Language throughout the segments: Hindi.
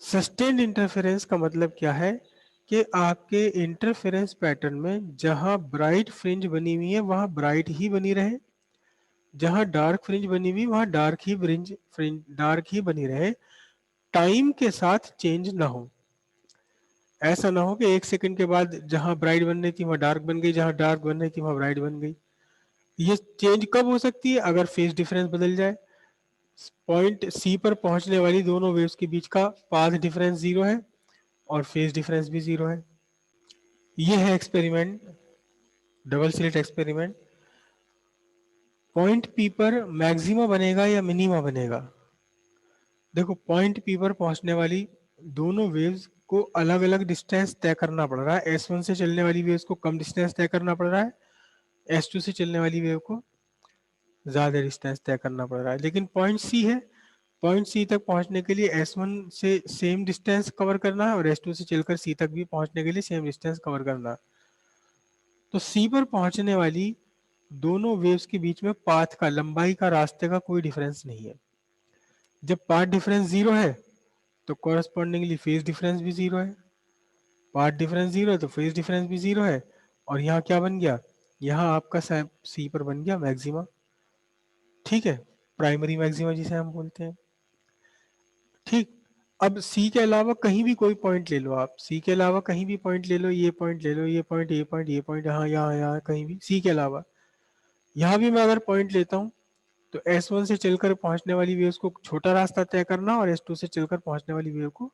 सस्टेन्ड इंटरफेरेंस का मतलब क्या है कि आपके इंटरफेरेंस पैटर्न में जहां ब्राइट फ्रिंज बनी हुई है वहां ब्राइट ही बनी रहे, जहां डार्क फ्रिंज बनी हुई वहां डार्क ही बनी रहे, टाइम के साथ चेंज ना हो। ऐसा ना हो कि 1 सेकंड के बाद जहां ब्राइट बन रही थी वहां डार्क बन गई, जहां डार्क बन रही थी वहां ब्राइट बन गई। ये चेंज कब हो सकती है? अगर फेज डिफरेंस बदल जाए। पॉइंट सी पर पहुंचने वाली दोनों वेव्स के बीच का पाथ डिफरेंस जीरो है और फेज डिफरेंस भी जीरो है। ये है experiment, double slit experiment. Point P पर मैक्सिमा बनेगा या मिनिमा बनेगा? देखो, पॉइंट पी पर पहुंचने वाली दोनों वेव्स को अलग अलग डिस्टेंस तय करना पड़ रहा है। S1 से चलने वाली वेव्स को कम डिस्टेंस तय करना पड़ रहा है, S2 से चलने वाली वेव को ज्यादा डिस्टेंस तय करना पड़ रहा है। लेकिन पॉइंट सी है, पॉइंट सी तक पहुंचने के लिए S1 से सेम डिस्टेंस कवर करना है और S2 से चलकर सी तक भी पहुंचने के लिए सेम डिस्टेंस कवर करना है। तो सी पर पहुंचने वाली दोनों वेव्स के बीच में पाथ का, लंबाई का, रास्ते का कोई डिफरेंस नहीं है। जब पाथ डिफरेंस जीरो है तो कॉरस्पॉन्डिंगली फेज डिफरेंस भी जीरो है। पाथ डिफरेंस जीरो है तो फेज डिफरेंस भी जीरो है। और यहाँ क्या बन गया? यहाँ आपका सी पर बन गया मैक्सिमा। ठीक है, प्राइमरी मैक्सिमा जिसे हम बोलते हैं। ठीक। अब सी के अलावा कहीं भी कोई पॉइंट ले लो, आप सी के अलावा कहीं भी पॉइंट ले लो, ये पॉइंट ले लो, ये पॉइंट, ये पॉइंट, ये पॉइंट, यहाँ यहाँ यहाँ कहीं भी सी के अलावा। यहाँ भी मैं अगर पॉइंट लेता हूँ तो S1 से चलकर पहुंचने वाली वेव्स को छोटा रास्ता तय करना और S2 से चलकर पहुंचने वाली वेव को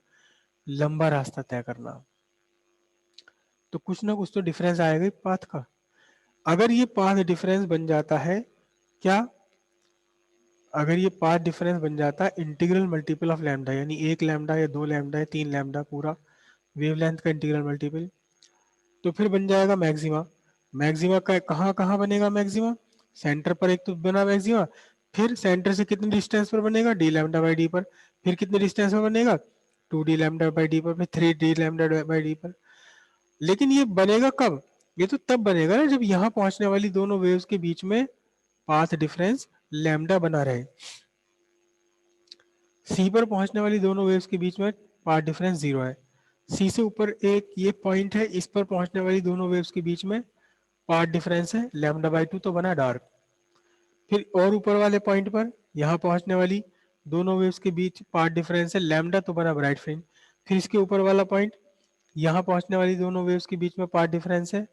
लंबा रास्ता तय करना। तो कुछ ना कुछ तो डिफरेंस आएगा ही पाथ का। अगर ये पाथ डिफरेंस बन जाता है, क्या? अगर ये पाथ डिफरेंस बन जाता है इंटीग्रल मल्टीपल ऑफ लैम्डा, यानी 1 लैम्डा या 2 लैम्डा या 3 लैम्डा, पूरा वेवलेंथ का इंटीग्रल मल्टीपल, तो फिर बन जाएगा मैक्सिमा। मैक्सिमा का कहाँ कहाँ बनेगा मैक्सिमा? सेंटर पर एक तो बना मैक्सिमा, फिर सेंटर से कितने डिस्टेंस पर बनेगा? डी लैम्डा बाई डी पर। फिर कितने डिस्टेंस पर बनेगा? 2 d लैम्डा बाई डी पर, फिर 3 d लैम्डा बाई डी पर। लेकिन ये बनेगा कब? ये तो तब बनेगा ना जब यहाँ पहुंचने वाली दोनों वेव्स के बीच में पाथ डिफरेंस लैम्डा बना रहे। सी पर पहुंचने वाली दोनों वेव्स के बीच में पाथ डिफरेंस जीरो है। सी से ऊपर एक ये पॉइंट है, इस पर पहुंचने वाली दोनों वेव्स के बीच में पाथ डिफरेंस है लैम्डा बाई टू, तो बना डार्क। फिर और ऊपर वाले पॉइंट पर यहाँ पहुंचने वाली दोनों वेव्स के बीच पाथ डिफरेंस है लैम्डा, तो बना ब्राइट फ्रिंज। फिर इसके ऊपर वाला पॉइंट, यहाँ पहुंचने वाली दोनों वेव्स के बीच में पाथ डिफरेंस है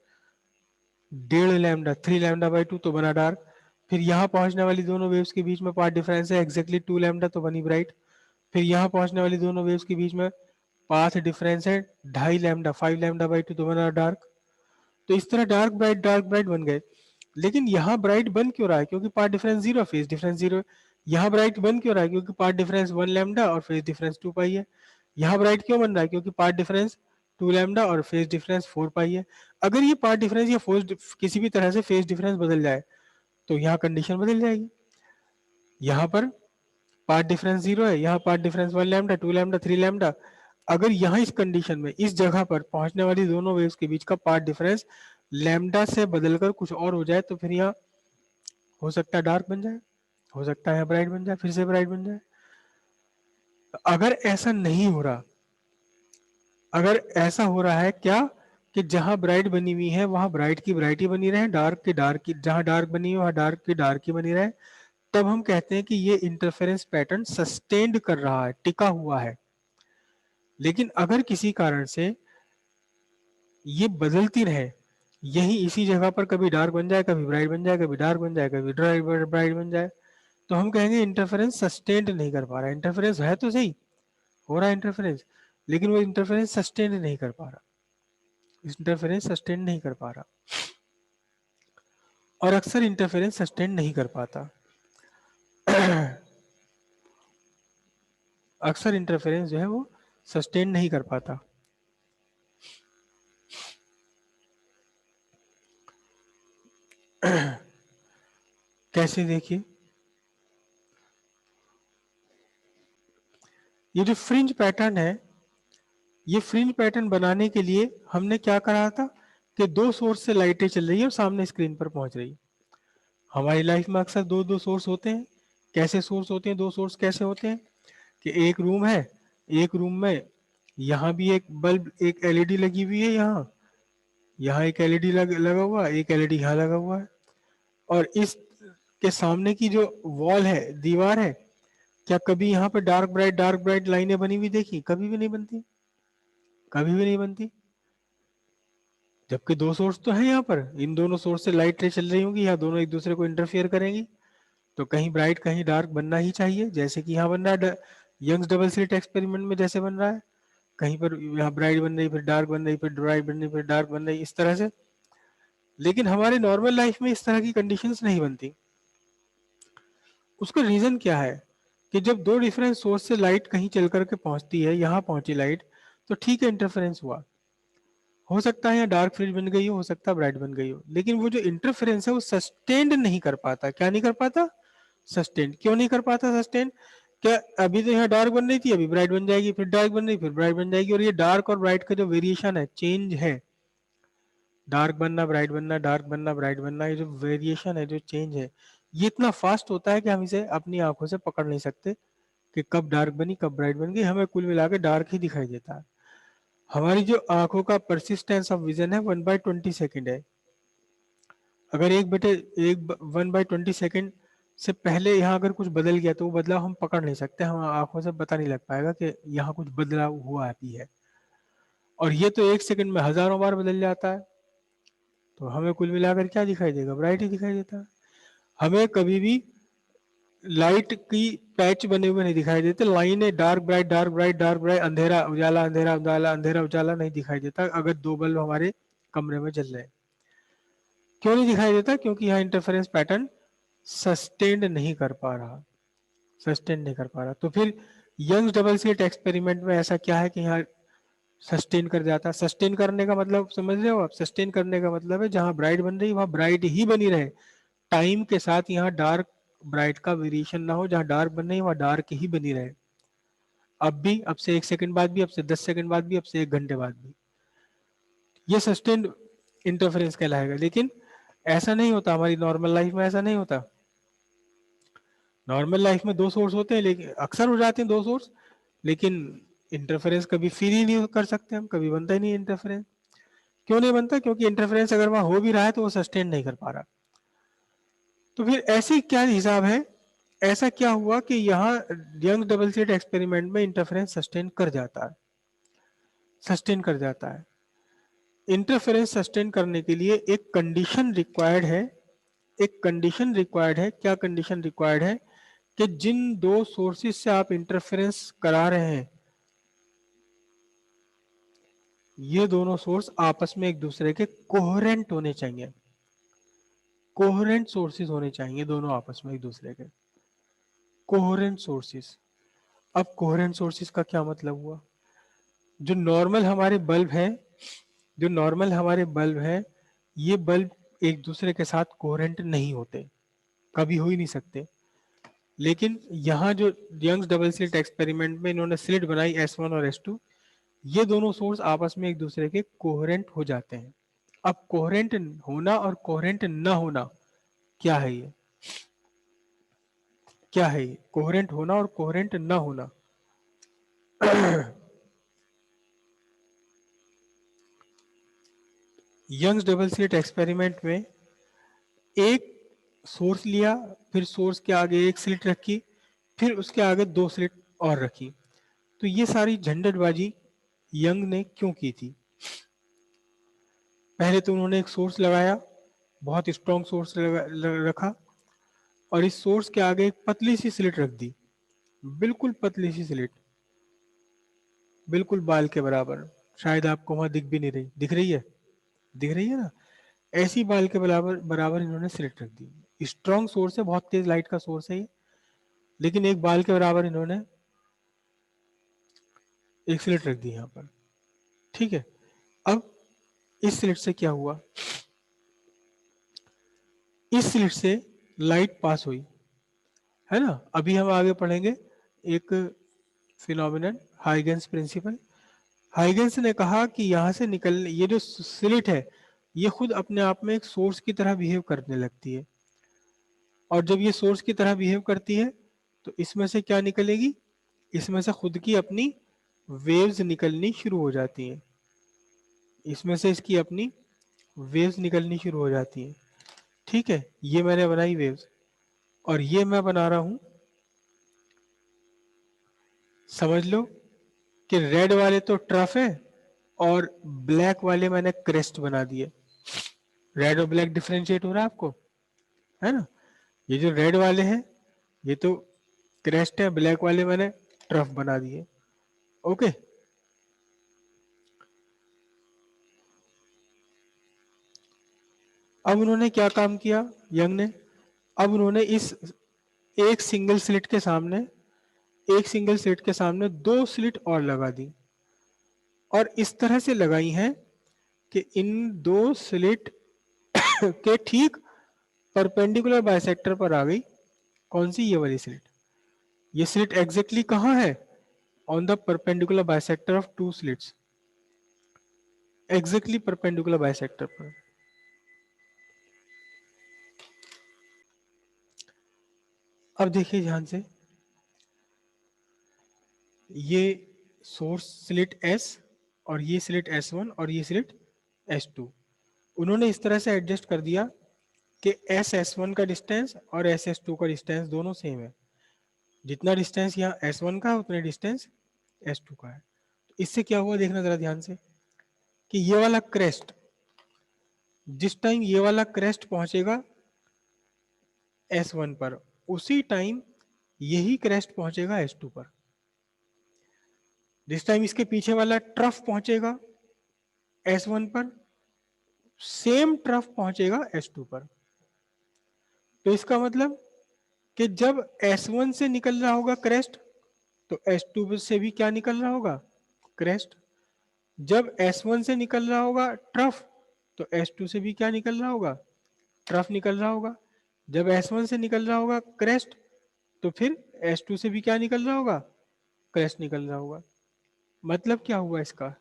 1.5 लैम्डा, 3 लैम्डा बाई टू, तो बना डार्क। फिर यहाँ पहुंचने वाली दोनों वेव्स के बीच में पाथ डिफरेंस है एग्जैक्टली 2 लैम्डा, तो बनी ब्राइट। फिर यहाँ पहुंचने वाली दोनों वेव्स के बीच में पाथ डिफरेंस है 2.5 लैम्डा, 5 लैम्डा बाई टू, तो बना डार्क। तो इस तरह डार्क ब्राइट बन गए। लेकिन यहाँ ब्राइट बन क्यों रहा है? क्योंकि path difference zero, phase difference zero है। यहाँ ब्राइट बन क्यों रहा है? क्योंकि पाथ डिफरेंस 1 लैम्डा और फेज डिफरेंस 2 पाई है। यहाँ ब्राइट क्यों बन रहा है? क्योंकि पाथ डिफरेंस 2 लैम्डा और फेज डिफरेंस 4 पाई है। अगर ये पाथ डिफरेंस या फोर्स किसी भी तरह से फेज डिफरेंस बदल जाए तो यहाँ कंडीशन बदल जाएगी। यहाँ पर पाथ डिफरेंस जीरो है, यहाँ path difference 1 lambda, 2 lambda, 3 lambda. अगर यहाँ इस कंडीशन में इस जगह पर पहुंचने वाली दोनों वेव्स के बीच का पाथ डिफरेंस लैम्डा से बदलकर कुछ और हो जाए तो फिर यहाँ हो सकता है डार्क बन जाए, हो सकता है ब्राइट बन जाए, फिर से ब्राइट बन जाए। अगर ऐसा नहीं हो रहा, अगर ऐसा हो रहा है क्या कि जहां ब्राइट बनी हुई है वहां ब्राइट की ब्राइट ही बनी रहे, डार्क की डार्क की, जहां डार्क बनी है वहां डार्क की डार्क ही बनी रहे, तब हम कहते हैं कि ये इंटरफेरेंस पैटर्न सस्टेन्ड कर रहा है, टिका हुआ है। लेकिन अगर किसी कारण से ये बदलती रहे, यही इसी जगह पर कभी डार्क बन जाए, कभी ब्राइट बन जाए, कभी डार्क बन जाए, कभी ब्राइट बन जाए, तो हम कहेंगे इंटरफेरेंस सस्टेन्ड नहीं कर पा रहा। इंटरफेरेंस है तो सही, हो रहा है इंटरफेरेंस, लेकिन वो इंटरफेरेंस सस्टेन्ड नहीं कर पा रहा, इंटरफेरेंस सस्टेन नहीं कर पा रहा। और अक्सर इंटरफेरेंस सस्टेन नहीं कर पाता। अक्सर इंटरफेरेंस जो है वो सस्टेन नहीं कर पाता। कैसे? देखिए, ये जो फ्रिंज पैटर्न है, ये फ्रिंज पैटर्न बनाने के लिए हमने क्या करा था कि दो सोर्स से लाइटें चल रही है और सामने स्क्रीन पर पहुंच रही। हमारी लाइफ में अक्सर दो दो सोर्स होते हैं। कैसे सोर्स होते हैं? दो सोर्स कैसे होते हैं कि एक रूम है, एक रूम में यहाँ भी एक बल्ब, एक एलईडी लगी हुई है, यहाँ एक एलईडी लगा हुआ है, एक एलईडी यहाँ लगा हुआ है, और इस के सामने की जो वॉल है, दीवार है, क्या कभी यहाँ पे डार्क ब्राइट लाइनें बनी हुई देखी? कभी भी नहीं बनती, कभी भी नहीं बनती। जबकि दो सोर्स तो है यहाँ पर, इन दोनों सोर्स से लाइट रे चल रही होंगी, या दोनों एक दूसरे को इंटरफेयर करेंगी, तो कहीं ब्राइट कहीं डार्क बनना ही चाहिए, जैसे कि यहाँ बन रहा है यंग्स डबल स्लिट एक्सपेरिमेंट में जैसे बन रहा है। कहीं पर यहाँ ब्राइट बन रही, फिर डार्क बन रही, फिर ब्राइट बन रही, फिर डार्क बन रही, इस तरह से। लेकिन हमारे नॉर्मल लाइफ में इस तरह की कंडीशंस नहीं बनती। उसका रीजन क्या है कि जब दो डिफरेंट सोर्स से लाइट कहीं चल करके पहुंचती है, यहाँ पहुंची लाइट, तो ठीक है इंटरफेरेंस हुआ, हो सकता है यहाँ डार्क फ्रिज बन गई हो सकता है ब्राइट बन गई हो, लेकिन वो जो इंटरफेरेंस है वो सस्टेन्ड नहीं कर पाता। क्या नहीं कर पाता? सस्टेन्ड। क्यों नहीं कर पाता सस्टेन? क्या अभी तो यहाँ डार्क बन रही थी, अभी ब्राइट बन जाएगी, फिर डार्क बन रही, फिर ब्राइट बन जाएगी, और ये डार्क और ब्राइट का जो वेरिएशन है, चेंज है, डार्क बनना ब्राइट बनना, डार्क बनना ब्राइट बनना, ये जो वेरिएशन है, जो चेंज है, ये इतना फास्ट होता है कि हम इसे अपनी आंखों से पकड़ नहीं सकते कि कब डार्क बनी कब ब्राइट बन गई। हमें कुल मिला के डार्क ही दिखाई देता है। हमारी जो आंखों का परसिस्टेंस ऑफ विजन है 1/20 सेकेंड है। अगर एक 1/20 सेकेंड से पहले यहाँ अगर कुछ बदल गया तो वो बदलाव हम पकड़ नहीं सकते, हम आंखों से पता नहीं लग पाएगा कि यहाँ कुछ बदलाव हुआ भी है। और ये तो 1 सेकंड में हजारों बार बदल जाता है, तो हमें कुल मिलाकर क्या दिखाई देगा? ब्राइट ही दिखाई देता है। हमें कभी भी लाइट की पैच बने हुए नहीं दिखाई देते, लाइनें dark bright dark bright dark bright, अंधेरा उजाला अंधेरा उजाला अंधेरा उजाला नहीं दिखाई देता अगर दो बल्ब हमारे कमरे में जल रहे हैं। क्यों नहीं दिखाई देता? क्योंकि यहाँ इंटरफेरेंस पैटर्न सस्टेन्ड नहीं कर पा रहा, सस्टेन नहीं कर पा रहा। तो फिर यंग्स डबल स्लिट एक्सपेरिमेंट में ऐसा क्या है कि यहाँ सस्टेन कर जाता है? सस्टेन करने का मतलब समझ रहे हो आप? सस्टेन करने का मतलब है जहां ब्राइट बन रही वहां ब्राइट ही बनी रहे, टाइम के साथ यहाँ डार्क ब्राइट का वेरिएशन ना हो, जहां डार्क बन रही वहां डार्क ही बनी रहे, अब भी, अब से 1 सेकंड बाद भी, अब से 10 सेकंड बाद भी, अब से 1 घंटे बाद भी। ये सस्टेन्ड इंटरफेरेंस कहलाएगा। लेकिन ऐसा नहीं होता हमारी नॉर्मल लाइफ में, ऐसा नहीं होता। नॉर्मल लाइफ में दो सोर्स होते हैं, लेकिन अक्सर हो जाते हैं दो सोर्स, लेकिन इंटरफेरेंस कभी फील ही नहीं कर सकते हम, कभी बनता ही नहीं इंटरफेरेंस। क्यों नहीं बनता? क्योंकि इंटरफेरेंस अगर वहां हो भी रहा है तो वो सस्टेन नहीं कर पा रहा। तो फिर ऐसे क्या हिसाब है? ऐसा क्या हुआ कि यहाँ यंग डबल स्लिट एक्सपेरिमेंट में इंटरफेरेंस सस्टेन कर जाता है, सस्टेन कर जाता है। इंटरफेरेंस सस्टेन करने के लिए एक कंडीशन रिक्वायर्ड है, एक कंडीशन रिक्वायर्ड है। क्या कंडीशन रिक्वायर्ड है? कि जिन दो सोर्सेज से आप इंटरफेरेंस करा रहे हैं, ये दोनों सोर्स आपस में एक दूसरे के कोहेरेंट होने चाहिए, कोहेरेंट सोर्सेज होने चाहिए दोनों आपस में एक दूसरे के, कोहेरेंट सोर्सेज। अब कोहेरेंट सोर्सेज का क्या मतलब हुआ? जो नॉर्मल हमारे बल्ब है, जो नॉर्मल हमारे बल्ब है, ये बल्ब एक दूसरे के साथ कोहेरेंट नहीं होते, कभी हो ही नहीं सकते। लेकिन यहाँ जो यंग्स डबल स्लिट एक्सपेरिमेंट में इन्होंने स्लिट बनाई S1 और S2, ये दोनों सोर्स आपस में एक दूसरे के कोहेरेंट हो जाते हैं। अब कोहेरेंट होना और कोहेरेंट न होना क्या है? ये क्या है? ये कोहेरेंट होना और कोहेरेंट न होना। यंग्स डबल स्लिट एक्सपेरिमेंट में एक सोर्स लिया, फिर सोर्स के आगे एक स्लिट रखी, फिर उसके आगे दो स्लिट और रखी। तो ये सारी झंझटबाजी यंग ने क्यों की थी? पहले तो उन्होंने एक सोर्स लगाया, बहुत स्ट्रॉन्ग सोर्स रखा, और इस सोर्स के आगे एक पतली सी स्लिट रख दी, बिल्कुल पतली सी स्लिट, बिल्कुल बाल के बराबर, शायद आपको वहां दिख भी नहीं रही, दिख रही है? दिख रही है ना? ऐसी बाल के बराबर बराबर इन्होंने स्लिट रख दी। स्ट्रॉन्ग सोर्स है, बहुत तेज लाइट का सोर्स है ये, लेकिन एक बाल के बराबर इन्होंने एक स्लिट रख दी यहाँ पर। ठीक है, अब इस स्लिट से क्या हुआ? इस स्लिट से लाइट पास हुई, है ना? अभी हम आगे पढ़ेंगे एक फिनोमिनन, हाइगेंस प्रिंसिपल। हाइगेंस ने कहा कि यहाँ से निकलने, ये जो स्लिट है ये खुद अपने आप में एक सोर्स की तरह बिहेव करने लगती है, और जब ये सोर्स की तरह बिहेव करती है तो इसमें से क्या निकलेगी? इसमें से खुद की अपनी वेव्स निकलनी शुरू हो जाती हैं, इसमें से इसकी अपनी वेव्स निकलनी शुरू हो जाती हैं। ठीक है, ये मैंने बनाई वेव्स, और ये मैं बना रहा हूं, समझ लो कि रेड वाले तो ट्रफ है और ब्लैक वाले मैंने क्रेस्ट बना दिए। रेड और ब्लैक डिफरेंशिएट हो रहा है आपको, है ना? ये जो रेड वाले हैं ये तो क्रेस्ट है, ब्लैक वाले मैंने ट्रफ बना दिए। ओके, अब उन्होंने क्या काम किया यंग ने? अब उन्होंने इस एक सिंगल स्लिट के सामने, एक सिंगल स्लिट के सामने दो स्लिट और लगा दी, और इस तरह से लगाई हैं कि इन दो स्लिट के ठीक परपेंडिकुलर बाइसेक्टर पर आ गई। कौन सी? ये वाली स्लिट। ये स्लिट एग्जैक्टली कहाँ है? On the perpendicular bisector of two slits, exactly perpendicular bisector पर। अब देखिए ध्यान से, ये सोर्स स्लिट S और ये स्लिट S1 और ये स्लिट S2, उन्होंने इस तरह से एडजस्ट कर दिया कि S1 का डिस्टेंस और S2 का डिस्टेंस दोनों सेम है। जितना डिस्टेंस यहाँ S1 का है उतना डिस्टेंस S2 का है। तो इससे क्या हुआ देखना जरा ध्यान से, कि ये वाला क्रेस्ट, जिस टाइम ये वाला क्रेस्ट पहुंचेगा S1 पर, उसी टाइम यही क्रेस्ट पहुंचेगा S2 पर। जिस टाइम इसके पीछे वाला ट्रफ पहुंचेगा S1 पर, सेम ट्रफ पहुंचेगा S2 पर। तो इसका मतलब कि जब S1 से निकल रहा होगा क्रेस्ट, तो S2 से भी क्या निकल रहा होगा? क्रेस्ट। जब S1 से निकल रहा होगा ट्रफ, तो S2 से भी क्या निकल रहा होगा? ट्रफ निकल रहा होगा। जब S1 से निकल रहा होगा क्रेस्ट, तो फिर S2 से भी क्या निकल रहा होगा? क्रेस्ट निकल रहा होगा। मतलब क्या हुआ इसका?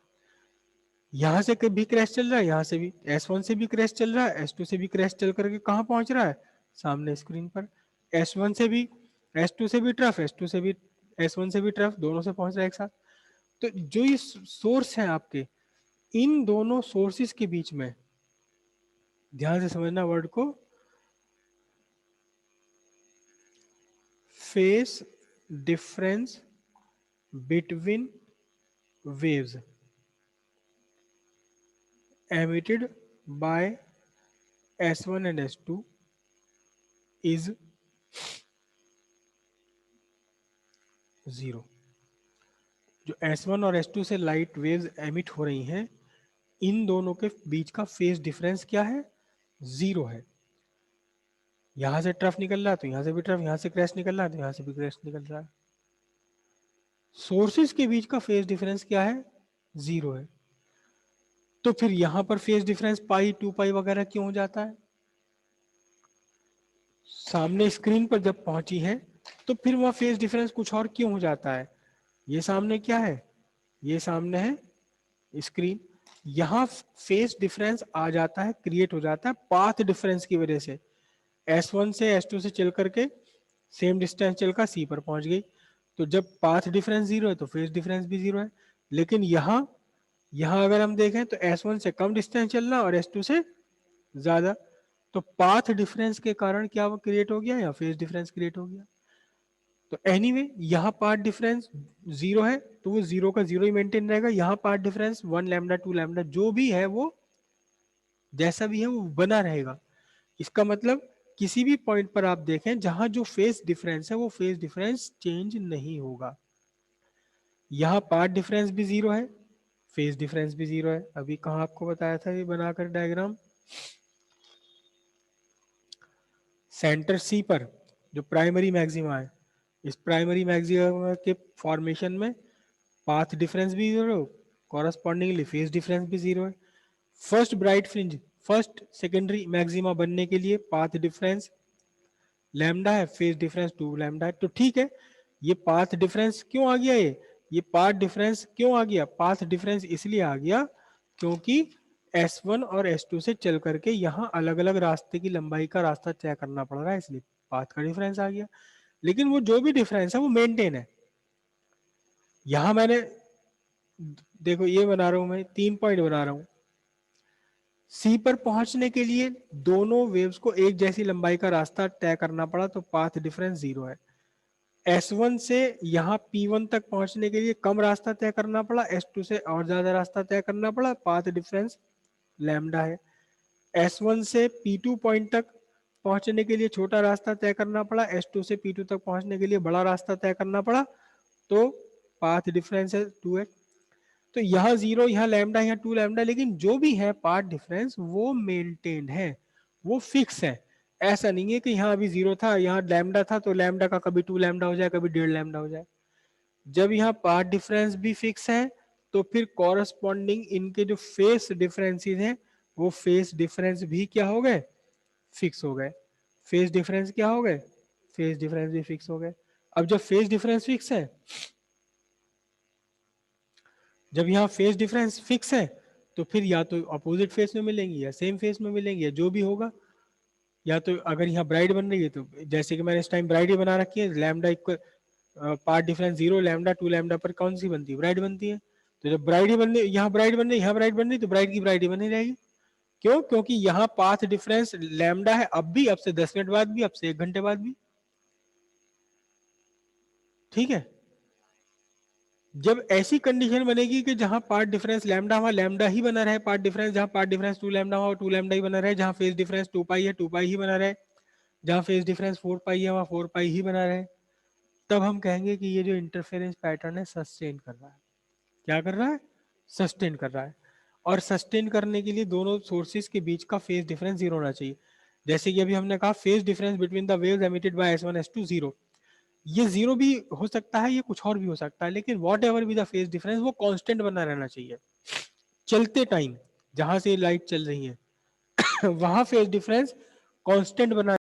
यहां से भी क्रैश चल रहा है, यहां से भी S1 से भी क्रैश चल रहा है, S2 से भी क्रैश चल करके कहां पहुंच रहा है? सामने स्क्रीन पर। S1 से भी, S2 से भी ट्रफ, S2 से भी, S1 से भी ट्रफ, दोनों से पहुंच रहा है एक साथ। तो जो ये सोर्स है आपके, इन दोनों सोर्सेस के बीच में, ध्यान से समझना वर्ड को, phase difference between waves emitted by S1 and S2 is 0। जो S1 और S2 से लाइट वेव्स एमिट हो रही हैं, इन दोनों के बीच का फेज डिफरेंस क्या है? 0 है। यहां से ट्रफ निकल रहा है तो यहां से भी ट्रफ, यहां से क्रैश निकल रहा है तो यहां से भी क्रैश निकल रहा है। सोर्सेस के बीच का फेज डिफरेंस क्या है? 0 है। तो फिर यहां पर फेज डिफरेंस पाई, 2 पाई वगैरह क्यों हो जाता है? सामने स्क्रीन पर जब पहुंची है तो फिर वह फेज डिफरेंस कुछ और क्यों हो जाता है? ये सामने क्या है? ये सामने है स्क्रीन। यहां फेज डिफरेंस आ जाता है, क्रिएट हो जाता है पाथ डिफरेंस की वजह से। S1 से S2 से चल करके सेम डिस्टेंस चलकर C पर पहुंच गई। तो जब पाथ डिफरेंस 0 है तो फेज डिफरेंस भी 0 है। लेकिन यहां यहां अगर हम देखें तो S1 से कम डिस्टेंस चलना और S2 से ज्यादा, तो पाथ डिफरेंस के कारण क्या क्रिएट हो गया? या फेज डिफरेंस क्रिएट हो गया। तो एनीवे यहाँ पार्ट डिफरेंस 0 है तो वो 0 का 0 ही मेंटेन रहेगा। यहाँ पार्ट डिफरेंस 1 लैम्डा 2 लैम्डा जो भी है वो जैसा भी है वो बना रहेगा। इसका मतलब किसी भी पॉइंट पर आप देखें जहां जो फेज डिफरेंस है वो फेज डिफरेंस चेंज नहीं होगा। यहाँ पार्ट डिफरेंस भी 0 है, फेज डिफरेंस भी 0 है। अभी कहाँ आपको बताया था ये बनाकर डायग्राम? सेंटर सी पर जो प्राइमरी मैक्सिमा है, इस प्राइमरी मैक्सिमा के फॉर्मेशन में पाथ डिफरेंस भी 0, कॉरस्पॉन्डिंगली फेज डिफरेंस भी 0 है। First bright fringe, first secondary maxima बनने के लिए पाथ डिफरेंस लैम्डा है, फेज डिफरेंस 2 लैम्डा है। तो ठीक है, ये पाथ डिफरेंस क्यों आ गया? ये पाथ डिफरेंस क्यों आ गया? पाथ डिफरेंस इसलिए आ गया क्योंकि S1 और S2 से चल करके यहाँ अलग अलग रास्ते की लंबाई का रास्ता तय करना पड़ रहा है, इसलिए पाथ का डिफरेंस आ गया। लेकिन वो जो भी डिफरेंस है वो मेंटेन है। यहां मैंने देखो ये बना रहा हूं मैं, 3 पॉइंट बना रहा हूं। सी पर पहुंचने के लिए दोनों वेव्स को एक जैसी लंबाई का रास्ता तय करना पड़ा, तो पाथ डिफरेंस 0 है। S1 से यहाँ P1 तक पहुंचने के लिए कम रास्ता तय करना पड़ा, S2 से और ज्यादा रास्ता तय करना पड़ा, पाथ डिफरेंस लैम्डा है। S1 से P2 पॉइंट तक पहुंचने के लिए छोटा रास्ता तय करना पड़ा, S2 से P2 तक पहुंचने के लिए बड़ा रास्ता तय करना पड़ा, तो पाथ डिफरेंस है 2 है। तो यहाँ 0, यहाँ लैम्डा, यहाँ 2 लैम्डा, लेकिन जो भी है पाथ डिफरेंस वो मेंटेन्ड है, वो फिक्स है। ऐसा नहीं है कि यहाँ अभी 0 था, यहाँ लैम्डा था, तो लैम्डा का कभी 2 लैम्डा हो जाए, कभी 1.5 लैम्डा हो जाए। जब यहाँ पाथ डिफरेंस भी फिक्स है, तो फिर कॉरस्पॉन्डिंग इनके जो फेस डिफरेंसेस हैं, वो फेस डिफरेंस भी क्या हो गए, फिक्स हो गए। फेस डिफरेंस क्या हो गए, फेस डिफरेंस भी फिक्स हो गए। अब जब फेस डिफरेंस फिक्स है, जब यहाँ फेस डिफरेंस फिक्स है, तो फिर या तो अपोजिट फेस में मिलेंगी या सेम फेस में मिलेंगी, या जो भी होगा। या तो अगर यहाँ ब्राइट बन रही है, तो जैसे कि मैंने इस टाइम ब्राइट ही बना रखी है, lambda equal path difference 0, lambda 2 lambda पर कौन सी बनती है, ब्राइट बनती है। तो जब ब्राइट ही बन रही, यहाँ ब्राइट बन रही, यहाँ ब्राइट बन रही, तो ब्राइट की ब्राइट ही बनी रहेगी। क्यों? क्योंकि यहाँ पाथ डिफरेंस लैम्डा है, अब भी, अब से 10 मिनट बाद भी, अब से 1 घंटे बाद भी। ठीक है। जब ऐसी कंडीशन बनेगी कि जहां पार्ट डिफरेंस लैम्डा, वहां लैम्डा ही बना रहे पार्ट डिफरेंस, जहां पार्ट डिफरेंस 2 लैम्डा हुआ 2 लैम्डा ही बना रहे, जहां फेस डिफरेंस 2 पाई है 2 पाई ही बना रहे, जहां फेस डिफरेंस 4 पाई है वहां 4 पाई ही बना रहे, तब हम कहेंगे कि ये जो इंटरफेरेंस पैटर्न है सस्टेन कर रहा है। क्या कर रहा है? सस्टेन कर रहा है। और सस्टेन करने के लिए दोनों सोर्सेज के बीच का फेज डिफरेंस 0 होना चाहिए। जैसे कि अभी हमने कहा phase difference between the waves emitted by S1 S2 0। ये 0 भी हो सकता है, ये कुछ और भी हो सकता है, लेकिन what ever be the phase difference, वो कांस्टेंट बना रहना चाहिए। चलते टाइम जहां से लाइट चल रही है वहां फेज डिफरेंस कांस्टेंट बना